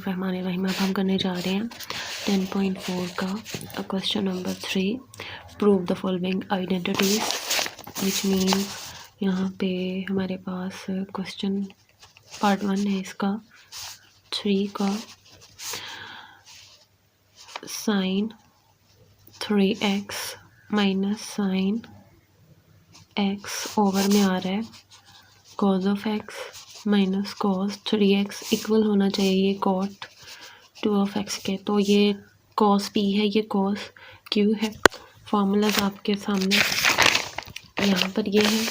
बिस्मिल्लाहिर्रहमानिर्रहीम। अब हम करने जा रहे हैं 10.4 का question number 3, prove the following identities, which mean यहाँ पे हमारे पास क्वेश्चन पार्ट 1 है इसका 3 का। Sine 3x minus sine x over में आ रहा है cos of x minus cos 3x equal होना चाहिए कॉट 2 ऑफ x के। तो ये कॉस p है, ये कॉस q है। फार्मूलाज आपके सामने यहाँ पर ये है।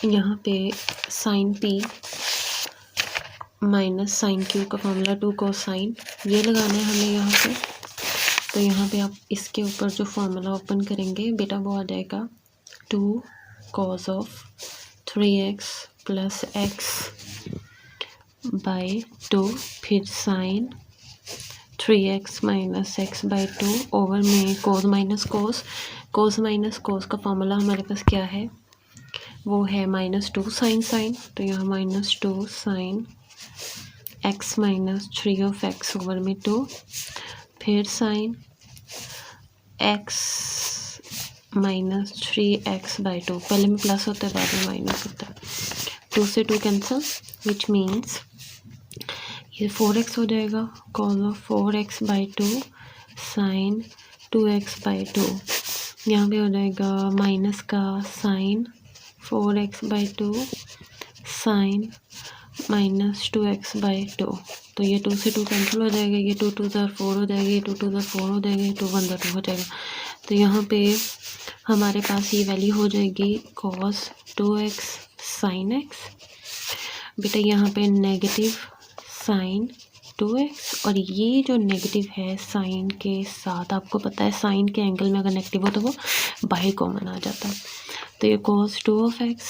यहाँ पे sine p minus sine q का फार्मूला 2 cos साइन, ये लगाना है हमें यहाँ पे। तो यहाँ पे आप इसके ऊपर जो फार्मूला ओपन करेंगे बेटा वो आ जाएगा 2 cos of 3x plus x by 2, फिर sine 3x minus x by 2 over में कोस माइनस कोस। कोस माइनस कोस का फार्मूला हमारे पास क्या है, वो है -2 साइन साइन। तो यहाँ -2 sine x minus 3 of x over में 2, फिर sign x minus 3x by 2। पहले में प्लस होता है, बाद में माइनस होता है। 2 से 2 कैंसिल, विच मीन्स ये 4x हो जाएगा। Cos of 4x by 2 sine 2x by 2। यहाँ पे हो जाएगा माइनस का sine 4x by 2 sine minus 2x by 2। तो ये 2 से 2 कैंसिल हो जाएगा, ये 2 2 ज़ा 4 हो जाएगा, ये 2 2 ज़ा 4 हो जाएगा, ये 2 1 ज़ा 2 हो जाएगा। तो यहाँ पे हमारे पास ये वैल्यू हो जाएगी cos 2x साइन x। बेटा यहाँ पे नेगेटिव साइन 2x, और ये जो नेगेटिव है साइन के साथ, आपको पता है साइन के एंगल में अगर नेगेटिव हो तो वो बाहर कॉमन आ जाता है। तो ये cos 2 ऑफ x,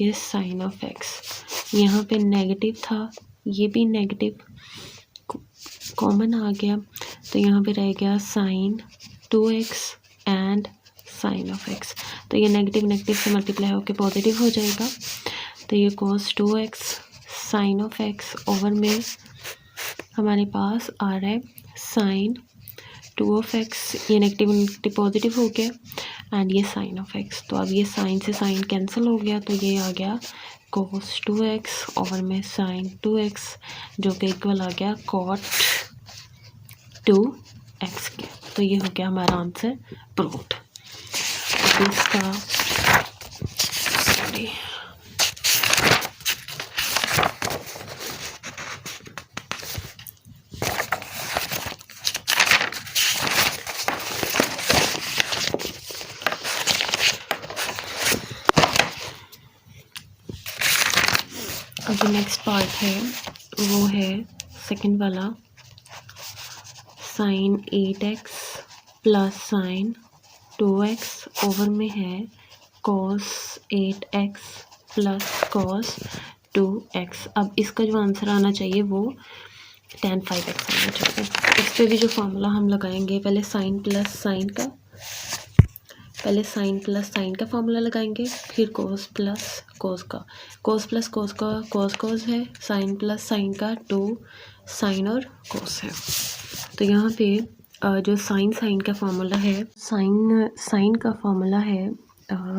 ये साइन ऑफ x। यहाँ पे नेगेटिव था, ये भी नेगेटिव कॉमन आ गया। तो यहाँ पे रह गया sine 2x and sine of x। तो ये नेगेटिव नेगेटिव से मल्टीप्लाई होकर पॉजिटिव हो जाएगा। तो ये cos 2x sine of x over में हमारे पास आ रहा है साइन 2 ऑफ x, ये नेगेटिव नेगेटिव पॉजिटिव हो गया, एंड ये साइन ऑफ x। तो अब ये साइन से साइन कैंसिल हो गया, तो ये आ गया cos 2x ओवर में साइन 2x, जो कि इक्वल आ गया cot 2x के। तो ये हो गया हमारा आंसर प्रूव्ड। इसका अभी नेक्स्ट पार्ट है, वो है सेकंड वाला, sign 8x plus sign 2x over में है cos 8x plus cos 2x। अब इसका जो आंसर आना चाहिए वो tan 5x आना चाहिए। इस पर भी जो फार्मूला हम लगाएंगे, पहले साइन प्लस साइन का, पहले साइन प्लस साइन का फार्मूला लगाएंगे, फिर कोस प्लस कोस का। कोस प्लस कोस का कोस कोस है, साइन प्लस साइन का 2 साइन और कोस है। तो यहाँ पे जो साइन साइन का फार्मूला है, साइन साइन का फार्मूला है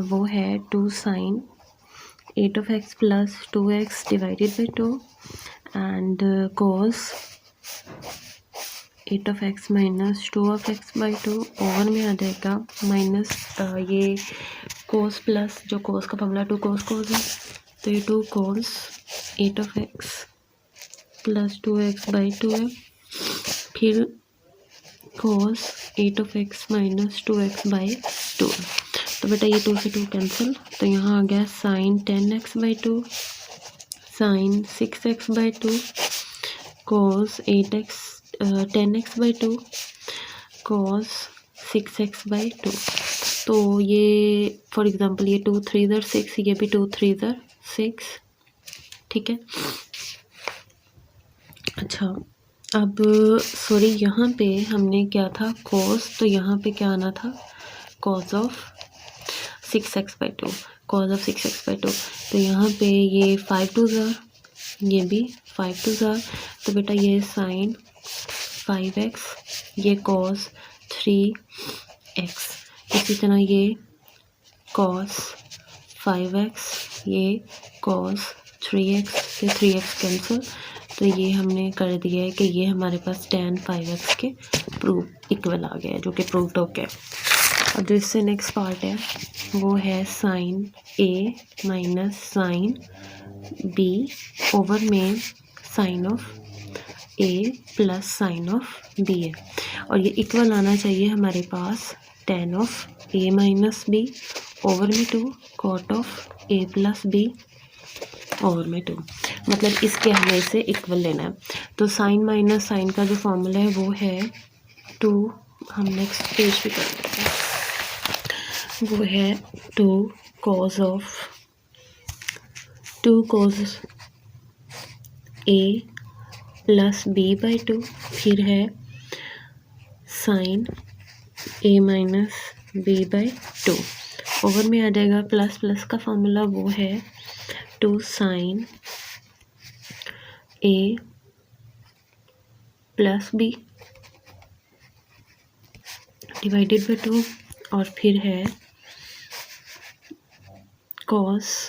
वो है 2 sine 8 of x plus 2x divided by 2 and cos 8 of x minus 2 of x by 2 over में आ जाएगा माइनस ये कोस प्लस जो कोस का फार्मूला 2 कोस कोस है, तो ये 2 कोस 8 of x plus 2x by 2 है, फिर कोस 8 of x minus 2x by 2। तो बेटा ये 2 से 2 कैंसिल, तो यहाँ आ गया sine 10x by 2 sine 6x by 2 cos 8x 10x by 2 cos 6x by 2। तो ये फॉर एग्ज़ाम्पल ये 2 3 ज़र 6, ये भी 2 3 ज़र 6, ठीक है। अच्छा, अब सॉरी यहाँ पे हमने क्या था cos, तो यहाँ पे क्या आना था cos of 6x by 2, cos of 6x by 2। तो यहाँ पे ये 5 2 ज़र ये भी 5 2 ज़ार, तो बेटा ये साइन 5x, ये कॉस 3x, इसी तरह ये कॉस 5x, ये कॉस 3x, ये 3x कैंसिल, तो ये हमने कर दिया है कि ये हमारे पास tan 5x के प्रूफ इक्वल आ गया है, जो कि प्रूव्ड हो गया। अब जो इससे नेक्स्ट पार्ट है वो है sine a minus sine b over में sine of a plus sine of b है, और ये इक्वल आना चाहिए हमारे पास tan of a minus b over में 2 cot of a plus b over में 2, मतलब इसके हमें इसे इक्वल लेना है। तो साइन माइनस साइन का जो फॉर्मूला है वो है 2, हम नेक्स्ट पेज पे कर देते हैं, वो है 2 cos a plus b by 2, फिर है sine a minus b by 2, over में आ जाएगा प्लस प्लस का फॉर्मूला वो है 2 sine a plus b divided by 2, और फिर है cos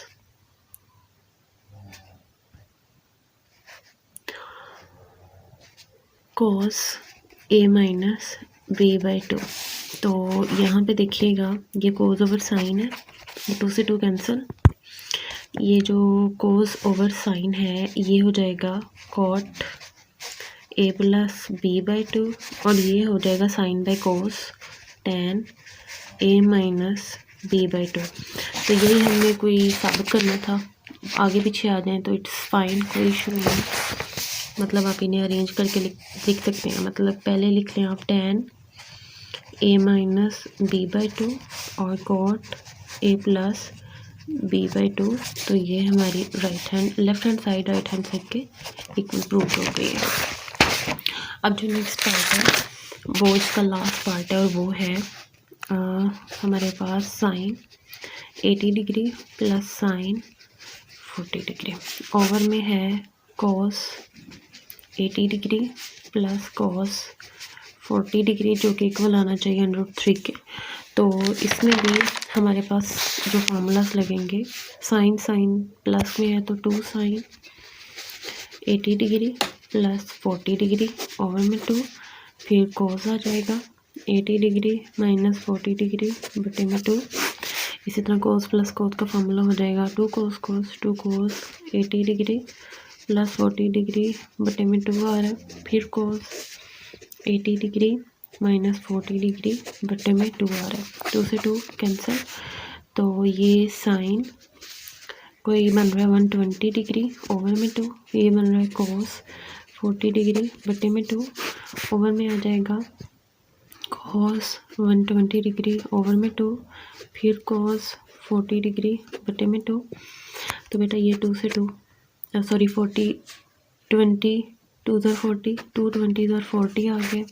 a minus b by 2। तो यहाँ पे देखिएगा ये कोस ओवर साइन है, ये 2 से 2 कैंसिल, ये जो कोस ओवर साइन है ये हो जाएगा cot a plus b by 2, और ये हो जाएगा sine by cos tan a minus b by 2। तो यही हमने कोई साबित करना था, आगे पीछे आ जाएं तो इट्स फाइन, कोई इशू नहीं, मतलब आप इन्हें अरेंज करके लिख सकते हैं। मतलब पहले लिख लें आप tan a minus b by 2 और cot a plus b by 2, तो ये हमारी left hand side right hand side के इक्वल प्रूफ हो गई है। अब जो नेक्स्ट पार्ट है वो इसका लास्ट पार्ट है, और वो है हमारे पास sine 80 degree plus sine 40 degree, over में है cos 80 degree plus cos 40 degree, जो कि इक्वल आना चाहिए √3 के। तो इसमें भी हमारे पास जो फार्मूलास लगेंगे, साइन साइन प्लस में है तो 2 sine 80 degree plus 40 degree over में 2, फिर कॉस आ जाएगा 80 डिग्री माइनस 40 डिग्री बटे में 2, इसी तरह कोस प्लस कोस का फॉर्मूला हो जाएगा 2 कोस 80 डिग्री प्लस 40 डिग्री बटे में 2 आ रहा है, फिर कोस 80 डिग्री माइनस 40 डिग्री बटे में 2 आ रहा है, 2 से 2 कैंसिल, तो ये साइन को ये बन रहा है 120 डिग्री ओवर में 2, ये बन रहा है कोस 40 डिग्री बटे में 2, ओवर में आ जाएगा कॉस 120 डिग्री ओवर में 2, फिर कॉस 40 डिग्री बटे में 2, तो बेटा ये 2 से 2 सॉरी 40 20 2 ज़ार 40 2 20 ज़ार 40 आ गए,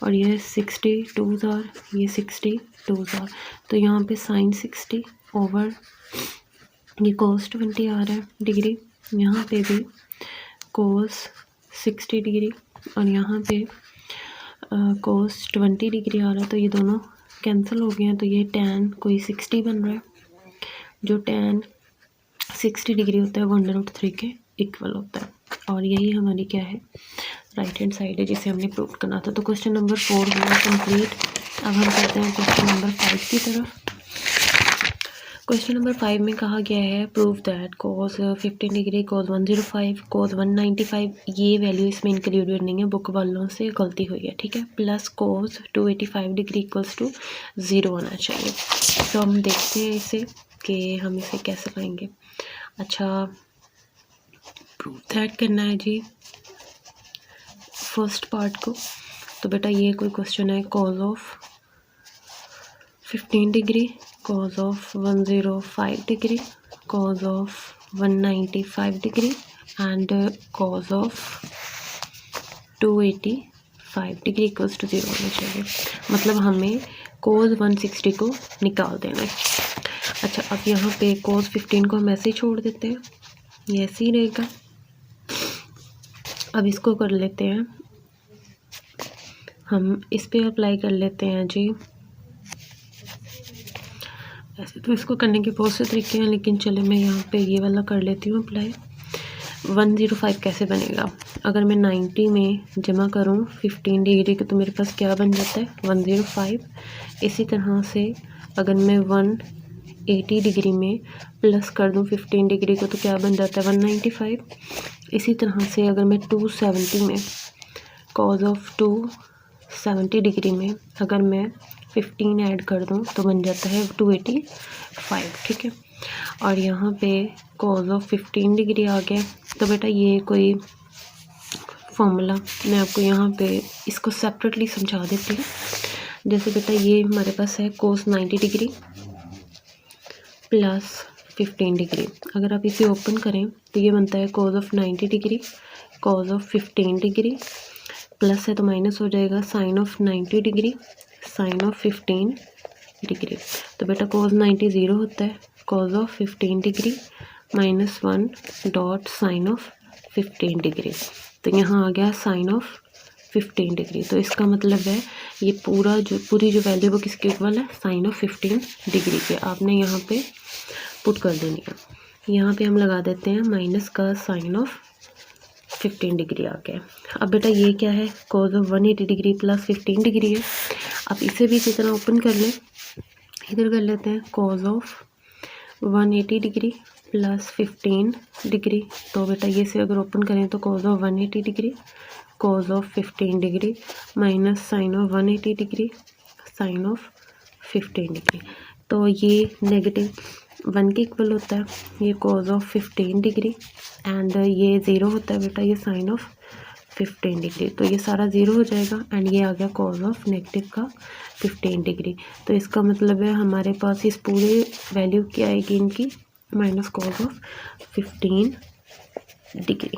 और ये 60 2 ज़ार ये 60 2 ज़ार, तो यहाँ पे साइन 60 ओवर ये कॉस 20 आ रहा है डिग्री, यहाँ पे भी कॉस 60 डिग्री और यहाँ पे कॉस 20 डिग्री आ रहा है, तो ये दोनों कैंसिल हो गए हैं, तो ये tan कोई 60 बन रहा है, जो tan 60 डिग्री होता है वो √3 के इक्वल होता है, और यही हमारी क्या है राइट हैंड साइड है जिसे हमने प्रूव करना था। तो क्वेश्चन नंबर 4 हुआ कंप्लीट। अब हम करते हैं क्वेश्चन नंबर 5 की तरफ। क्वेश्चन नंबर 5 में कहा गया है prove that cos 15 degree cos 105 cos 195, ये वैल्यू इसमें इंक्लूडेड नहीं है, बुक वालों से गलती हुई है, ठीक है, plus cos 285 degree equals to 0 आना चाहिए। तो हम देखते हैं इसे कि हम इसे कैसे पाएंगे। अच्छा, प्रूव दैट करना है जी फर्स्ट पार्ट को, तो बेटा ये कोई क्वेश्चन है cos of 15 degree cos of 105 degree cos of 195 degree and cos of 285 degree equals to 0 होना चाहिए, मतलब हमें cos 160 को निकाल देना है। अच्छा, अब यहाँ पे cos 15 को हम ऐसे ही छोड़ देते हैं, ये ऐसे ही रहेगा, अब इसको कर लेते हैं, हम इस पे अप्लाई कर लेते हैं जी। ऐसे तो इसको करने के बहुत से तरीके हैं, लेकिन चले मैं यहाँ पे ये वाला कर लेती हूँ अप्लाई। 105 कैसे बनेगा? अगर मैं 90 में जमा करूँ 15 डिग्री के तो मेरे पास क्या बन जाता है? 105। इसी तरह से अगर मैं 180 डिग्री में प्लस कर दूँ 15 डिग्री को तो क्या बन जाता है? 195। इसी तरह से अगर मैं 270 में कॉज ऑफ 270 डिग्री में अगर मैं 15 ऐड कर दूँ तो बन जाता है 285, ठीक है। और यहाँ पे कॉज ऑफ 15 डिग्री आ गया। तो बेटा ये कोई फॉर्मूला मैं आपको यहाँ पे इसको सेपरेटली समझा देती हूँ। जैसे बेटा ये हमारे पास है कोस 90 डिग्री प्लस 15 डिग्री। अगर आप इसे ओपन करें तो ये बनता है cos of 90 degree cos of 15 degree, plus है तो माइनस हो जाएगा sine of 90 degree sine of 15 degree. तो बेटा कॉज 90 ज़ीरो होता है, cos of 15 degree -1 dot sine of 15 degree. तो यहाँ आ गया साइन ऑफ 15 डिग्री। तो इसका मतलब है ये पूरी जो वैल्यू वो किसके इक्वल है? साइन ऑफ 15 डिग्री के। आपने यहाँ पे पुट कर देनी है। यहाँ पे हम लगा देते हैं माइनस का साइन ऑफ 15 डिग्री आ गया। अब बेटा ये क्या है? Cos of 180 degree plus 15 degree है। अब इसे भी इसी तरह ओपन कर लें, इधर कर लेते हैं cos of 180 degree plus 15 degree. तो बेटा ये से अगर ओपन करें तो cos of 180 degree cos of 15 degree minus sine of 180 degree sine of 15 degree. तो ये -1 के इक्वल होता है, ये कॉज ऑफ 15 डिग्री एंड ये ज़ीरो होता है बेटा ये साइन ऑफ 15 डिग्री। तो ये सारा ज़ीरो हो जाएगा एंड ये आ गया कॉज ऑफ नेगेटिव का 15 डिग्री। तो इसका मतलब है हमारे पास इस पूरे वैल्यू क्या आएगी इनकी? माइनस कॉज ऑफ 15 डिग्री,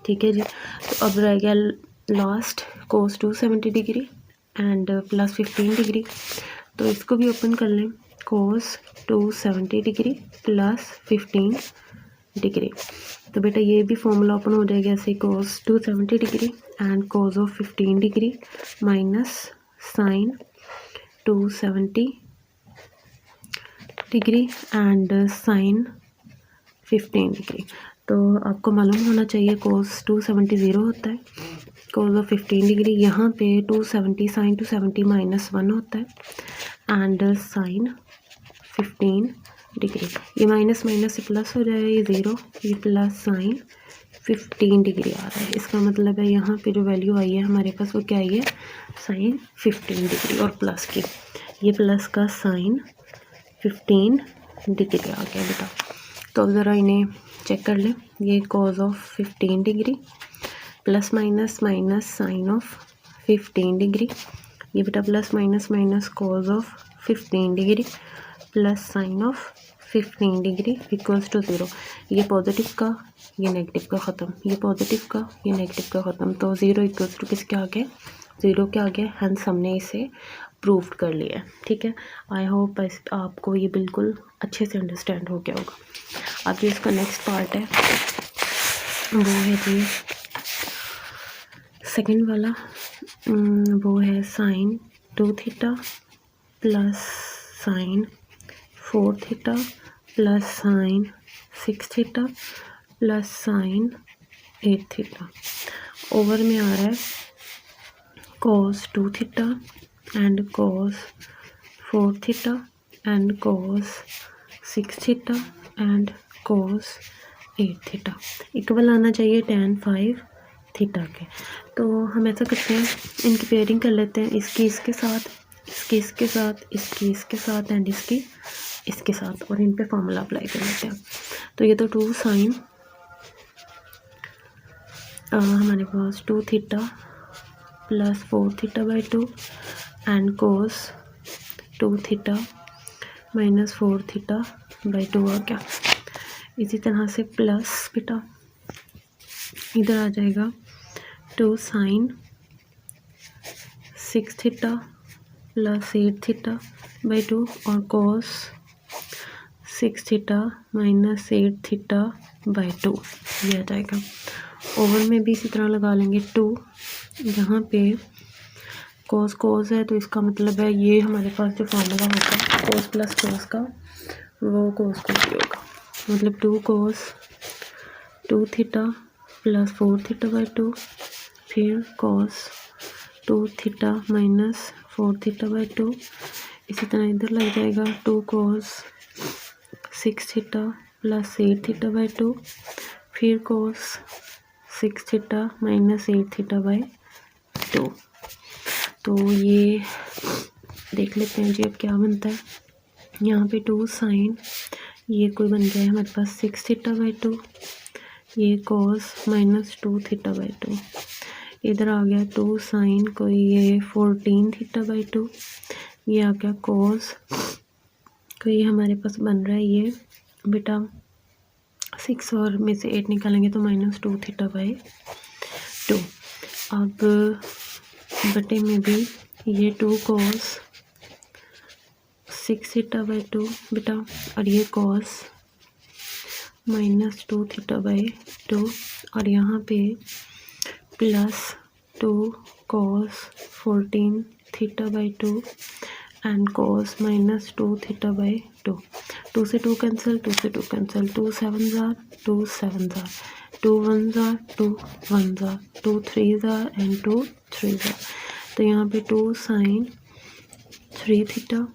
ठीक है जी। तो अब रह गया last cos 270 degree and plus 15 degree. तो इसको भी ओपन कर लें, कोस 270 डिग्री प्लस 15 डिग्री। तो बेटा ये भी फॉर्मूला ओपन हो जाएगा ऐसे, cos 270 degree and cos of 15 degree minus sine 270 degree and sine 15 degree. तो आपको मालूम होना चाहिए कोस 270 ज़ीरो होता है, कोस ऑफ 15 डिग्री यहाँ पे 270 साइन 270 -1 होता है एंड साइन 15 डिग्री। ये माइनस माइनस से प्लस हो जाएगा, ये ज़ीरो, ये प्लस साइन 15 डिग्री आ रहा है। इसका मतलब है यहाँ पे जो वैल्यू आई है हमारे पास वो क्या आई है? साइन 15 डिग्री और प्लस की, ये प्लस का साइन 15 डिग्री आ गया बेटा। तो अब ज़रा इन्हें चेक कर लें, ये cos of 15 degree plus minus minus sine of 15 degree, ये बेटा plus minus minus cos of 15 degree plus sine of 15 degree equals to zero. ये पॉजिटिव का ये नेगेटिव का ख़त्म, ये पॉजिटिव का ये नेगेटिव का ख़त्म। तो ज़ीरो इक्वल्स टू किसके आ गया? ज़ीरो के आ गया। हैंस हमने इसे प्रूव कर लिया है, ठीक है। आई होप आपको ये बिल्कुल अच्छे से अंडरस्टैंड हो गया होगा। अब जो इसका नेक्स्ट पार्ट है वो है जी सेकंड वाला, वो है sine 2 theta plus sine 4 theta plus sine 6 theta plus sine 8 theta. Over में आ रहा है cos 2 theta and cos 4 theta and cos 6 theta and cos 8 theta. Equal आना चाहिए tan 5 थीटा के। तो हम ऐसा करते हैं, इनकी पेयरिंग कर लेते हैं, इसकी इसके साथ, इसकी इसके साथ, इसकी इसके साथ एंड इसकी इसके साथ, और इन पे फॉर्मूला अप्लाई कर लेते हैं। तो ये तो 2 साइन हमारे पास 2 theta plus 4 theta by 2 and cos 2 theta minus 4 theta by 2 आ गया। इसी तरह से प्लस बेटा इधर आ जाएगा 2 sine 6 theta plus 8 theta by 2 और cos 6 theta minus 8 theta by 2 ये आ जाएगा। ओवर में भी इसी तरह लगा लेंगे 2। यहाँ पे कोस कोस है तो इसका मतलब है ये हमारे पास जो फॉर्मूला होगा कोस प्लस कोस का वो कोस को ही होगा, मतलब 2 कोस 2 थीटा प्लस 4 थीटा बाई 2, फिर कोस 2 थीटा माइनस 4 थीटा बाई 2। इसी तरह इधर लग जाएगा 2 कोस 6 थीटा प्लस 8 थीटा बाई 2, फिर कोस 6 थीटा माइनस 8 थीटा बाई 2। तो ये देख लेते हैं जी अब क्या बनता है। यहाँ पे 2 साइन, ये कोई बन गया है हमारे पास 6 थीटा बाई 2, ये कोस माइनस 2 थीटा बाई 2। इधर आ गया 2 साइन कोई ये 14 थीटा बाई 2, ये आ गया कोस कोई हमारे पास बन रहा है ये बेटा 6 और में से 8 निकालेंगे तो माइनस 2 थीटा बाई 2। अब बटे में भी ये 2 कोस 6 थीटा बाई 2 बेटा, और ये कोस माइनस 2 थीटा बाई 2, और यहाँ पे plus 2 cos 14 theta by 2 and cos minus 2 theta by 2। 2 से 2 कैंसिल, 2 से 2 cancel, 2 7 jar 2 7 jar, 2 1 jar 2 1 jar, 2 3 jar and 2 3 jar. तो यहाँ पे 2 साइन 3 थीटा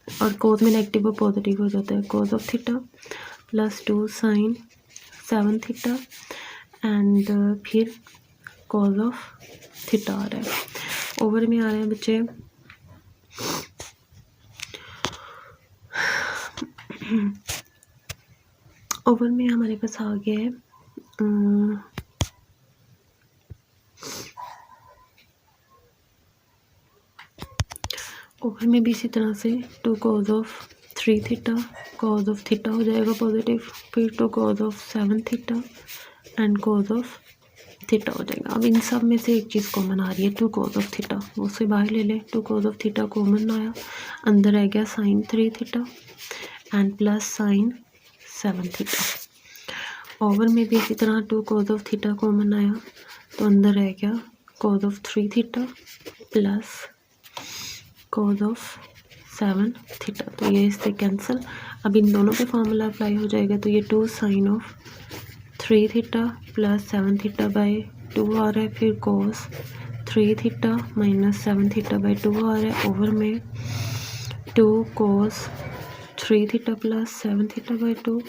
और कोस में नेगेटिव और पॉजिटिव हो जाता है, cos of theta plus 2 sine 7 theta and फिर कोस ऑफ थीटा आ रहा है। ओवर में आ रहा है बच्चे ओवर में हमारे पास आ गया है ओवर में भी इसी तरह से 2 cos of 3 theta cos of theta हो जाएगा पॉजिटिव, फिर 2 cos of 7 theta and cos of theta हो जाएगा। अब इन सब में से एक चीज़ कॉमन आ रही है 2 कोस ऑफ थीटा, उससे बाहर ले लें। 2 कोस ऑफ थीटा कॉमन आया, अंदर रह गया sine 3 theta and plus sine 7 theta. Over में भी इसी तरह 2 कोस ऑफ थीटा कॉमन आया तो अंदर रह गया cos of 3 theta plus cos of 7 theta. तो ये इससे कैंसिल। अब इन दोनों पे फॉर्मूला अप्लाई हो जाएगा तो ये 2 sine of 3 theta plus 7 theta by 2 आ रहा है, फिर cos 3 theta minus 7 theta by 2 आ रहा है। ओवर में 2 cos 3 theta plus 7 theta by 2,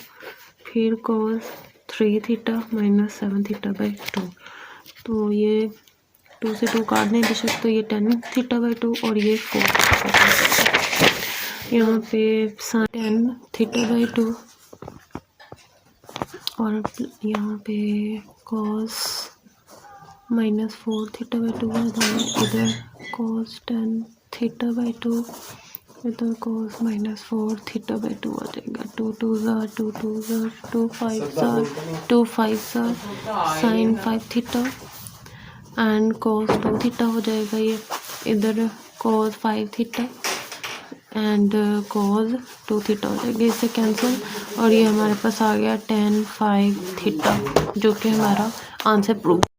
फिर cos 3 theta minus 7 theta by 2। तो ये 2 से 2 काट दें बेशक, तो ये 10 थीटा बाई 2 और ये 4 थीटा बाई 2। यहाँ पे 10 थीटा बाई 2 और यहाँ पे कॉस माइनस 4 थीटा बाई 2 आ जाएगा। इधर कॉस 10 थीटा बाई 2, इधर कॉस माइनस 4 थीटा बाई 2 आ जाएगा। 2 2 जार 2 2 जार 2 5 जार 2 5 जार sine 5 theta and cos 2 theta हो जाएगा। ये इधर cos 5 theta and cos 2 theta हो जाएगा, इससे कैंसिल। और ये हमारे पास आ गया 10 5 थीटा जो कि हमारा आंसर प्रूव